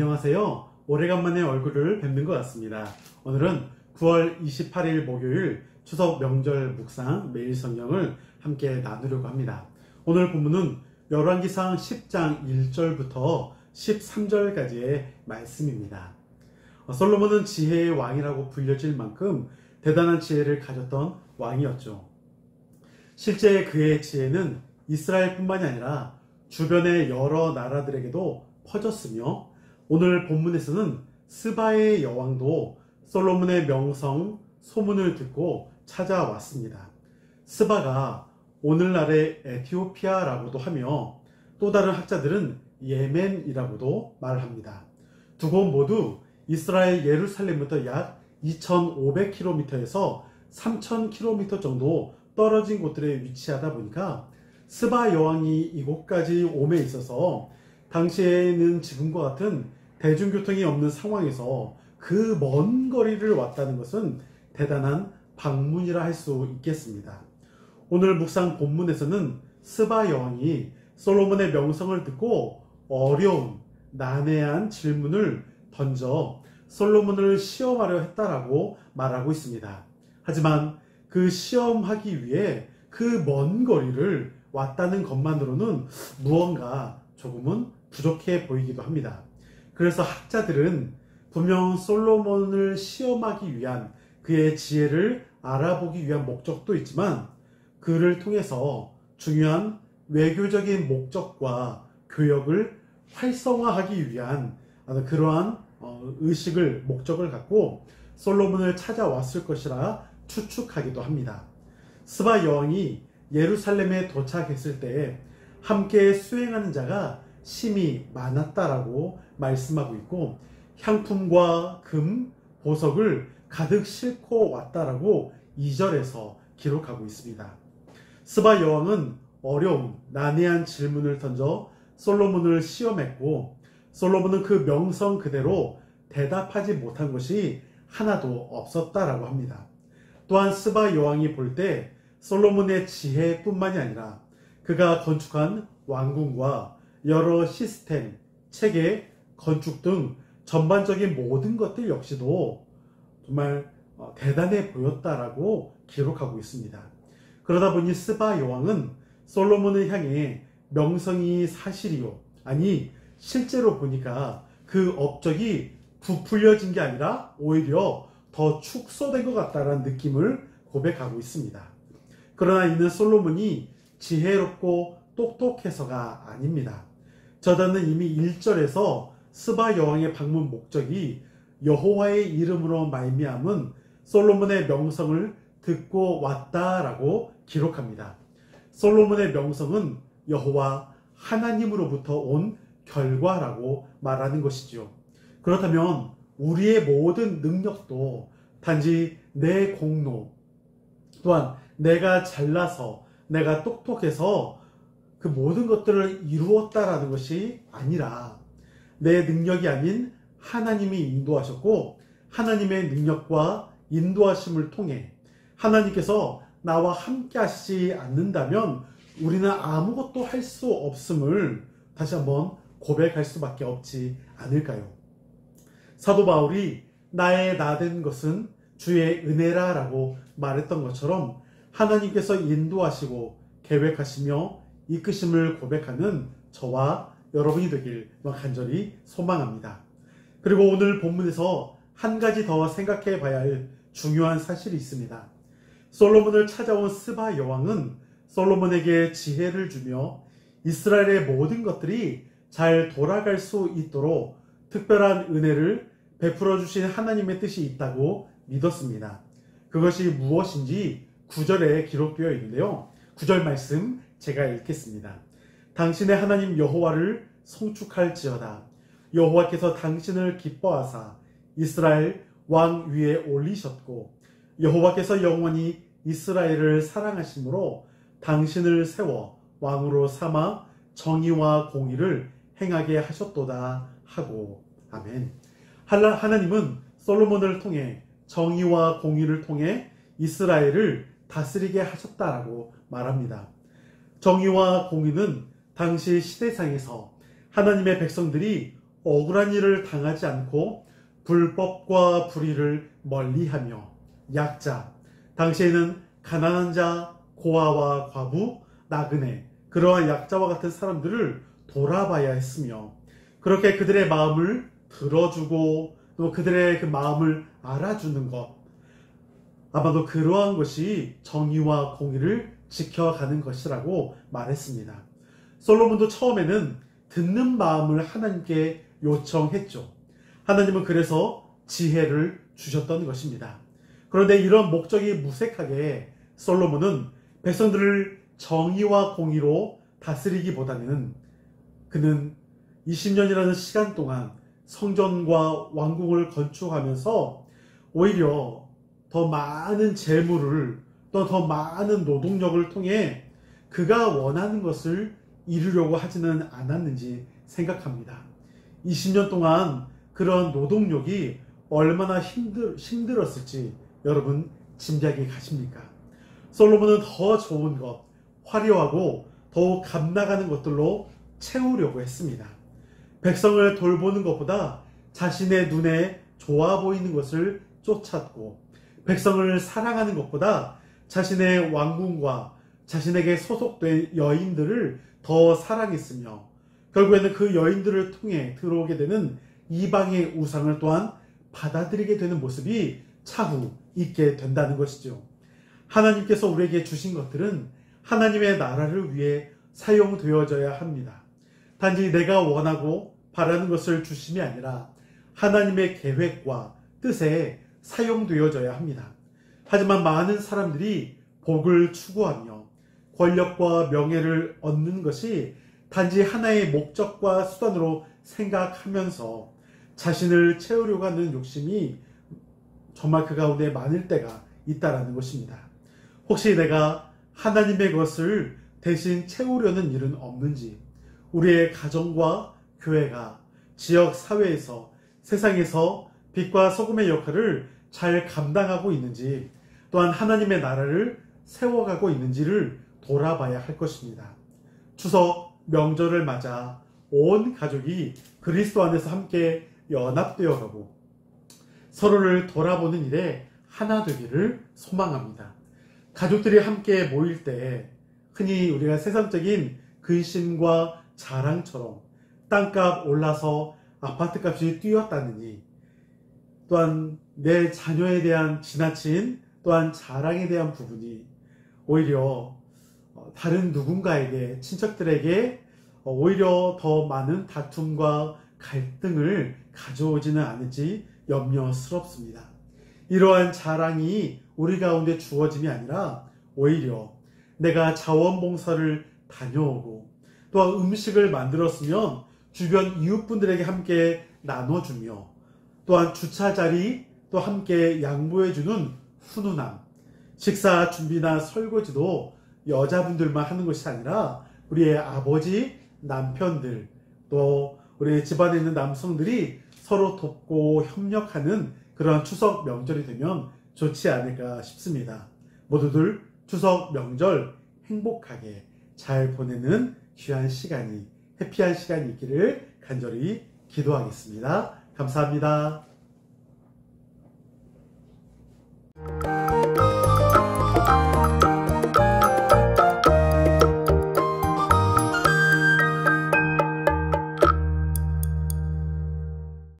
안녕하세요. 오래간만에 얼굴을 뵙는 것 같습니다. 오늘은 9월 28일 목요일 추석 명절 묵상 매일 성경을 함께 나누려고 합니다. 오늘 본문은 열왕기상 10장 1절부터 13절까지의 말씀입니다. 솔로몬은 지혜의 왕이라고 불려질 만큼 대단한 지혜를 가졌던 왕이었죠. 실제 그의 지혜는 이스라엘뿐만이 아니라 주변의 여러 나라들에게도 퍼졌으며 오늘 본문에서는 스바의 여왕도 솔로몬의 명성 소문을 듣고 찾아왔습니다. 스바가 오늘날의 에티오피아라고도 하며 또 다른 학자들은 예멘이라고도 말합니다. 두 곳 모두 이스라엘 예루살렘부터 약 2500km에서 3000km 정도 떨어진 곳들에 위치하다 보니까 스바 여왕이 이곳까지 옴에 있어서 당시에는 지금과 같은 대중교통이 없는 상황에서 그 먼 거리를 왔다는 것은 대단한 방문이라 할 수 있겠습니다. 오늘 묵상 본문에서는 스바 여왕이 솔로몬의 명성을 듣고 어려운 난해한 질문을 던져 솔로몬을 시험하려 했다라고 말하고 있습니다. 하지만 그 시험하기 위해 그 먼 거리를 왔다는 것만으로는 무언가 조금은 부족해 보이기도 합니다. 그래서 학자들은 분명 솔로몬을 시험하기 위한 그의 지혜를 알아보기 위한 목적도 있지만 그를 통해서 중요한 외교적인 목적과 교역을 활성화하기 위한 그러한 의식을 목적을 갖고 솔로몬을 찾아왔을 것이라 추측하기도 합니다. 스바 여왕이 예루살렘에 도착했을 때 함께 수행하는 자가 심히 많았다라고 말씀하고 있고 향품과 금, 보석을 가득 싣고 왔다라고 2절에서 기록하고 있습니다. 스바 여왕은 어려운 난해한 질문을 던져 솔로몬을 시험했고 솔로몬은 그 명성 그대로 대답하지 못한 것이 하나도 없었다라고 합니다. 또한 스바 여왕이 볼 때 솔로몬의 지혜뿐만이 아니라 그가 건축한 왕궁과 여러 시스템, 체계, 건축 등 전반적인 모든 것들 역시도 정말 대단해 보였다라고 기록하고 있습니다. 그러다 보니 스바 여왕은 솔로몬을 향해 명성이 사실이요, 아니 실제로 보니까 그 업적이 부풀려진 게 아니라 오히려 더 축소된 것 같다는 느낌을 고백하고 있습니다. 그러나 이는 솔로몬이 지혜롭고 똑똑해서가 아닙니다. 저자는 이미 1절에서 스바 여왕의 방문 목적이 여호와의 이름으로 말미암은 솔로몬의 명성을 듣고 왔다라고 기록합니다. 솔로몬의 명성은 여호와 하나님으로부터 온 결과라고 말하는 것이지요. 그렇다면 우리의 모든 능력도 단지 내 공로 또한 내가 잘나서 내가 똑똑해서 그 모든 것들을 이루었다라는 것이 아니라 내 능력이 아닌 하나님이 인도하셨고 하나님의 능력과 인도하심을 통해 하나님께서 나와 함께 하시지 않는다면 우리는 아무것도 할 수 없음을 다시 한번 고백할 수밖에 없지 않을까요? 사도 바울이 나의 나된 것은 주의 은혜라 라고 말했던 것처럼 하나님께서 인도하시고 계획하시며 이끄심을 고백하는 저와 여러분이 되길 간절히 소망합니다. 그리고 오늘 본문에서 한 가지 더 생각해 봐야 할 중요한 사실이 있습니다. 솔로몬을 찾아온 스바 여왕은 솔로몬에게 지혜를 주며 이스라엘의 모든 것들이 잘 돌아갈 수 있도록 특별한 은혜를 베풀어 주신 하나님의 뜻이 있다고 믿었습니다. 그것이 무엇인지 9절에 기록되어 있는데요. 9절 말씀 제가 읽겠습니다. 당신의 하나님 여호와를 송축할지어다. 여호와께서 당신을 기뻐하사 이스라엘 왕 위에 올리셨고 여호와께서 영원히 이스라엘을 사랑하심으로 당신을 세워 왕으로 삼아 정의와 공의를 행하게 하셨도다 하고. 아멘. 하나님은 솔로몬을 통해 정의와 공의를 통해 이스라엘을 다스리게 하셨다라고 말합니다. 정의와 공의는 당시 시대상에서 하나님의 백성들이 억울한 일을 당하지 않고 불법과 불의를 멀리하며 약자, 당시에는 가난한 자, 고아와 과부, 나그네, 그러한 약자와 같은 사람들을 돌아봐야 했으며 그렇게 그들의 마음을 들어주고 또 그들의 그 마음을 알아주는 것, 아마도 그러한 것이 정의와 공의를 지켜가는 것이라고 말했습니다. 솔로몬도 처음에는 듣는 마음을 하나님께 요청했죠. 하나님은 그래서 지혜를 주셨던 것입니다. 그런데 이런 목적이 무색하게 솔로몬은 백성들을 정의와 공의로 다스리기보다는 그는 20년이라는 시간 동안 성전과 왕궁을 건축하면서 오히려 더 많은 재물을 또 더 많은 노동력을 통해 그가 원하는 것을 이루려고 하지는 않았는지 생각합니다. 20년 동안 그런 노동력이 얼마나 힘들었을지 여러분 짐작이 가십니까? 솔로몬은 더 좋은 것, 화려하고 더욱 값나가는 것들로 채우려고 했습니다. 백성을 돌보는 것보다 자신의 눈에 좋아 보이는 것을 쫓았고 백성을 사랑하는 것보다 자신의 왕궁과 자신에게 소속된 여인들을 더 사랑했으며 결국에는 그 여인들을 통해 들어오게 되는 이방의 우상을 또한 받아들이게 되는 모습이 차후 있게 된다는 것이죠. 하나님께서 우리에게 주신 것들은 하나님의 나라를 위해 사용되어져야 합니다. 단지 내가 원하고 바라는 것을 주심이 아니라 하나님의 계획과 뜻에 사용되어져야 합니다. 하지만 많은 사람들이 복을 추구하며 권력과 명예를 얻는 것이 단지 하나의 목적과 수단으로 생각하면서 자신을 채우려고 하는 욕심이 정말 그 가운데 많을 때가 있다라는 것입니다. 혹시 내가 하나님의 것을 대신 채우려는 일은 없는지, 우리의 가정과 교회가 지역 사회에서 세상에서 빛과 소금의 역할을 잘 감당하고 있는지, 또한 하나님의 나라를 세워가고 있는지를 돌아봐야 할 것입니다. 추석 명절을 맞아 온 가족이 그리스도 안에서 함께 연합되어 가고 서로를 돌아보는 일에 하나 되기를 소망합니다. 가족들이 함께 모일 때 흔히 우리가 세상적인 근심과 자랑처럼 땅값 올라서 아파트값이 뛰었다느니, 또한 내 자녀에 대한 지나친 또한 자랑에 대한 부분이 오히려 다른 누군가에게, 친척들에게 오히려 더 많은 다툼과 갈등을 가져오지는 않을지 염려스럽습니다. 이러한 자랑이 우리 가운데 주어짐이 아니라 오히려 내가 자원봉사를 다녀오고 또한 음식을 만들었으면 주변 이웃분들에게 함께 나눠주며 또한 주차자리 또 함께 양보해주는 훈훈함, 식사 준비나 설거지도 여자분들만 하는 것이 아니라 우리의 아버지, 남편들, 또 우리 집안에 있는 남성들이 서로 돕고 협력하는 그런 추석 명절이 되면 좋지 않을까 싶습니다. 모두들 추석 명절 행복하게 잘 보내는 귀한 시간이, 해피한 시간이 있기를 간절히 기도하겠습니다. 감사합니다.